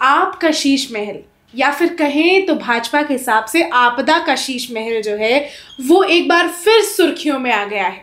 आप का शीश महल, या फिर कहें तो भाजपा के हिसाब से आपदा का शीश महल जो है वो एक बार फिर सुर्खियों में आ गया है।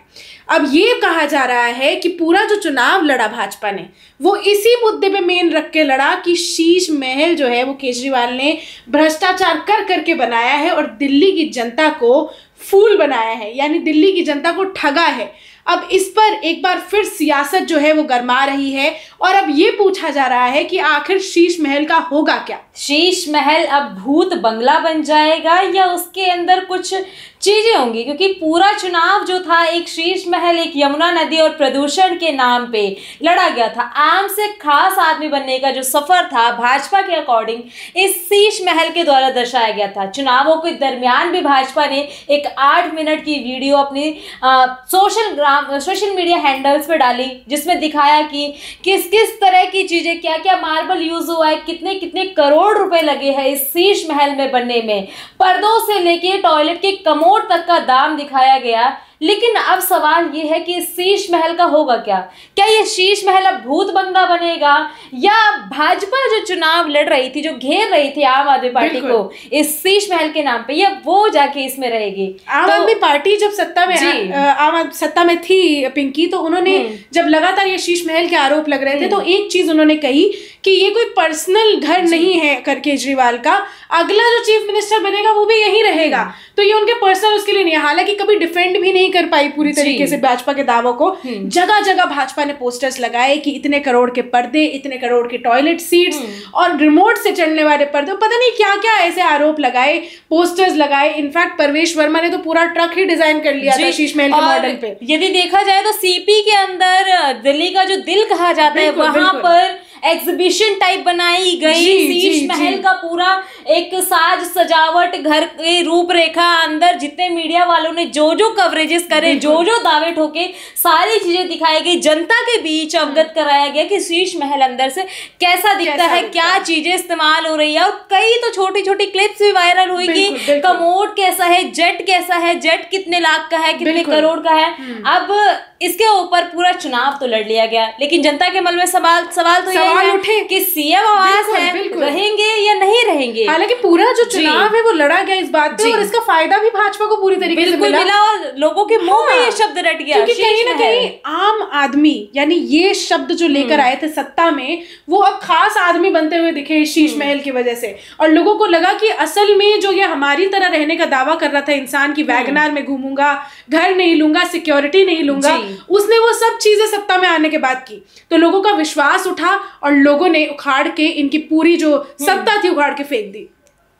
अब ये कहा जा रहा है कि पूरा जो चुनाव लड़ा भाजपा ने वो इसी मुद्दे पे मेन रख के लड़ा कि शीश महल जो है वो केजरीवाल ने भ्रष्टाचार कर करके बनाया है और दिल्ली की जनता को फूल बनाया है, यानी दिल्ली की जनता को ठगा है। अब इस पर एक बार फिर सियासत जो है वो गरमा रही है और अब ये पूछा जा रहा है कि आखिर शीश महल का होगा क्या। शीश महल अब भूत बंगला बन जाएगा या उसके अंदर कुछ चीजें होंगी, क्योंकि पूरा चुनाव जो था एक शीश महल, एक यमुना नदी और प्रदूषण के नाम पे लड़ा गया था। आम से खास आदमी बनने का जो सफर था भाजपा के अकॉर्डिंग इस शीश महल के द्वारा दर्शाया गया था। चुनावों के दरमियान भी भाजपा ने एक 8 मिनट की वीडियो अपनी सोशल मीडिया हैंडल्स पे डाली, जिसमें दिखाया कि किस किस तरह की चीजें, क्या क्या मार्बल यूज हुआ है, कितने कितने करोड़ रुपए लगे हैं इस शीश महल में बनने में। पर्दों से लेके टॉयलेट के कमोड तक का दाम दिखाया गया। लेकिन अब सवाल ये है कि इस शीश महल का होगा क्या? क्या ये शीश महल अब भूत बंगला बनेगा या भाजपा जो चुनाव लड़ रही थी, जो घेर रही थी आम आदमी पार्टी को इस शीश महल के नाम पे, या वो जाके इसमें रहेगी? आम आदमी पार्टी जब सत्ता में थी पिंकी, तो उन्होंने जब लगातार ये शीश महल के आरोप लग रहे थे तो एक चीज उन्होंने कही कि ये कोई पर्सनल घर नहीं है कर केजरीवाल का, अगला जो चीफ मिनिस्टर बनेगा वो भी यही रहेगा, तो ये उनके पर्सनल उसके लिए नहीं है। हालांकि कभी डिफेंड भी नहीं कर पाई पूरी तरीके से भाजपा के दावों को। जगह जगह भाजपा ने पोस्टर्स लगाए कि इतने करोड़ के पर्दे, इतने करोड़ के टॉयलेट सीट्स और रिमोट से चलने वाले पर्दे, पता नहीं क्या क्या ऐसे आरोप लगाए, पोस्टर्स लगाए। इनफैक्ट परवेश वर्मा ने तो पूरा ट्रक ही डिजाइन कर लिया था शीश महल के मॉडल पे। यदि देखा जाए तो सीपी के अंदर दिल्ली का जो दिल कहा जाता है वहां पर एग्जीबिशन टाइप बनाई गई शीश महल का पूरा एक साज सजावट, घर की रूपरेखा, अंदर जितने मीडिया वालों ने जो जो कवरेजेस करे, जो जो दावे ठोके, सारी चीजें दिखाई गई। जनता के बीच अवगत कराया गया कि शीश महल अंदर से कैसा दिखता है, क्या चीजें इस्तेमाल हो रही है। और कई तो छोटी छोटी क्लिप्स भी वायरल हुई कि कमोड कैसा है, जेट कैसा है, जेट कितने लाख का है, कितने करोड़ का है। अब इसके ऊपर पूरा चुनाव तो लड़ लिया गया, लेकिन जनता के मन में सवाल तो सवाल उठे कि सीएम आवास है, रहेंगे या नहीं रहेंगे। हालांकि पूरा जो चुनाव है वो लड़ा गया इस बात पे और इसका फायदा भी भाजपा को पूरी तरीके से मिला और लोगों के मुंह में ये शब्द रट गया। क्योंकि कहीं ना कहीं आम आदमी, यानी ये शब्द जो लेकर आए थे सत्ता में, वो अब खास आदमी बनते हुए दिखे शीश महल की वजह से। और लोगों को लगा कि असल में जो ये हमारी तरह रहने का दावा कर रहा था इंसान की वैगनार में घूमूंगा, घर नहीं लूंगा, सिक्योरिटी नहीं लूंगा, उसने वो सब चीजें सत्ता में आने के बाद की। तो लोगों का विश्वास उठा और लोगों ने उखाड़ के इनकी पूरी जो सत्ता थी उखाड़ के फेंक दी।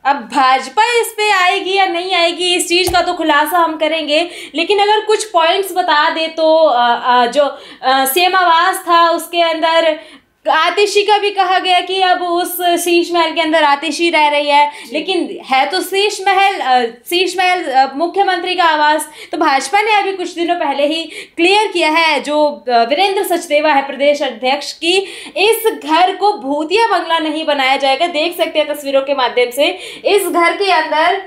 अब भाजपा इस पे आएगी या नहीं आएगी, इस चीज का तो खुलासा हम करेंगे। लेकिन अगर कुछ पॉइंट्स बता दे तो जो सीएम आवास था उसके अंदर आतिशी का भी कहा गया कि अब उस शीश महल के अंदर आतिशी रह रही है, लेकिन है तो शीश महल मुख्यमंत्री का आवास। तो भाजपा ने अभी कुछ दिनों पहले ही क्लियर किया है, जो वीरेंद्र सचदेवा है प्रदेश अध्यक्ष, की इस घर को भूतिया बंगला नहीं बनाया जाएगा। देख सकते हैं तस्वीरों के माध्यम से इस घर के अंदर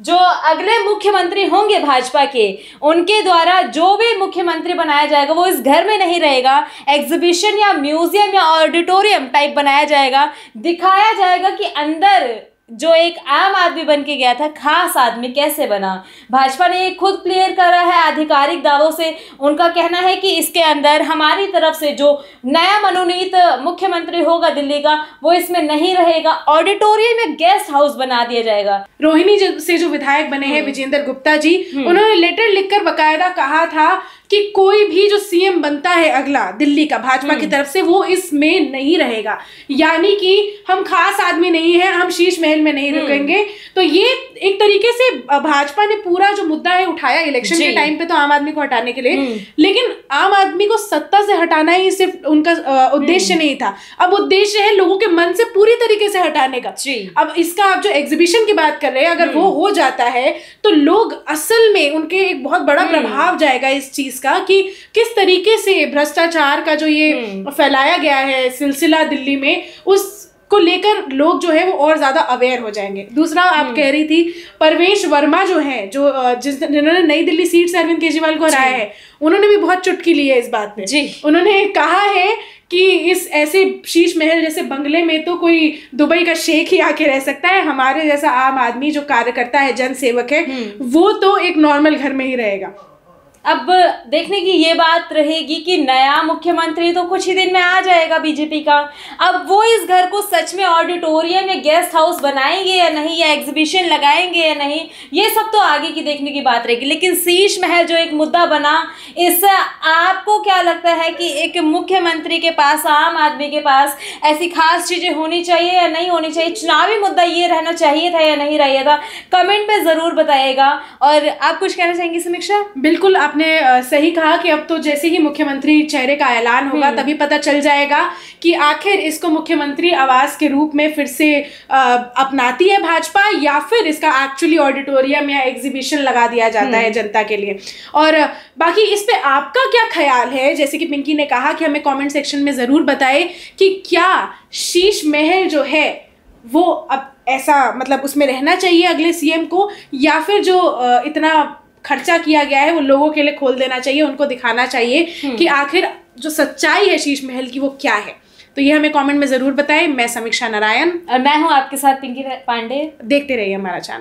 जो अगले मुख्यमंत्री होंगे भाजपा के, उनके द्वारा जो भी मुख्यमंत्री बनाया जाएगा वो इस घर में नहीं रहेगा। एग्जीबिशन या म्यूजियम या ऑडिटोरियम टाइप बनाया जाएगा। दिखाया जाएगा कि अंदर जो एक आम आदमी बन के गया था, खास आदमी कैसे बना। भाजपा ने खुद क्लियर करा है आधिकारिक दावों से। उनका कहना है कि इसके अंदर हमारी तरफ से जो नया मनोनीत मुख्यमंत्री होगा दिल्ली का, वो इसमें नहीं रहेगा। ऑडिटोरियम में गेस्ट हाउस बना दिया जाएगा। रोहिणी से जो विधायक बने हैं विजेंद्र गुप्ता जी, उन्होंने लेटर लिखकर बकायदा कहा था कि कोई भी जो सीएम बनता है अगला दिल्ली का भाजपा की तरफ से, वो इसमें नहीं रहेगा। यानी कि हम खास आदमी नहीं है, हम शीश महल में नहीं रुकेंगे। तो ये एक तरीके से भाजपा ने पूरा जो मुद्दा है उठाया इलेक्शन के टाइम पे, तो आम आदमी को हटाने के लिए। लेकिन आम आदमी को सत्ता से हटाना ही सिर्फ उनका उद्देश्य नहीं था। अब उद्देश्य है लोगों के मन से पूरी तरीके से हटाने का। अब इसका आप जो एग्जीबिशन की बात कर रहे हैं, अगर वो हो जाता है तो लोग असल में उनके एक बहुत बड़ा प्रभाव जाएगा इस चीज का कि किस तरीके से भ्रष्टाचार का जो ये फैलाया गया है सिलसिला दिल्ली में, उस को लेकर लोग जो है वो और ज्यादा अवेयर हो जाएंगे। दूसरा आप कह रही थी परवेश वर्मा जो है, जो जिन्होंने नई दिल्ली सीट से अरविंद केजरीवाल को हराया है, उन्होंने भी बहुत चुटकी ली है इस बात पे। उन्होंने कहा है कि इस ऐसे शीश महल जैसे बंगले में तो कोई दुबई का शेख ही आके रह सकता है, हमारे जैसा आम आदमी जो कार्यकर्ता है, जन सेवक है, वो तो एक नॉर्मल घर में ही रहेगा। अब देखने की ये बात रहेगी कि नया मुख्यमंत्री तो कुछ ही दिन में आ जाएगा बीजेपी का। अब वो इस घर को सच में ऑडिटोरियम या गेस्ट हाउस बनाएंगे या नहीं, या एग्जीबिशन लगाएंगे या नहीं, ये सब तो आगे की देखने की बात रहेगी। लेकिन शीश महल जो एक मुद्दा बना, इससे आपको क्या लगता है कि एक मुख्यमंत्री के पास, आम आदमी के पास ऐसी खास चीजें होनी चाहिए या नहीं होनी चाहिए? चुनावी मुद्दा ये रहना चाहिए था या नहीं रहा था? कमेंट में जरूर बताइएगा। और आप कुछ कहना चाहेंगे समीक्षा? बिल्कुल, आपने सही कहा कि अब तो जैसे ही मुख्यमंत्री चेहरे का ऐलान होगा तभी पता चल जाएगा कि आखिर इसको मुख्यमंत्री आवास के रूप में फिर से अपनाती है भाजपा, या फिर इसका एक्चुअली ऑडिटोरियम या एग्जीबिशन लगा दिया जाता है जनता के लिए। और बाकी इस पे आपका क्या ख्याल है, जैसे कि पिंकी ने कहा कि हमें कमेंट सेक्शन में ज़रूर बताएं कि क्या शीश महल जो है वो अब ऐसा मतलब उसमें रहना चाहिए अगले सीएम को, या फिर जो इतना खर्चा किया गया है वो लोगों के लिए खोल देना चाहिए, उनको दिखाना चाहिए कि आखिर जो सच्चाई है शीश महल की वो क्या है। तो ये हमें कमेंट में जरूर बताएं। मैं समीक्षा नारायण और मैं हूं आपके साथ पिंकी पांडे। देखते रहिए हमारा चैनल।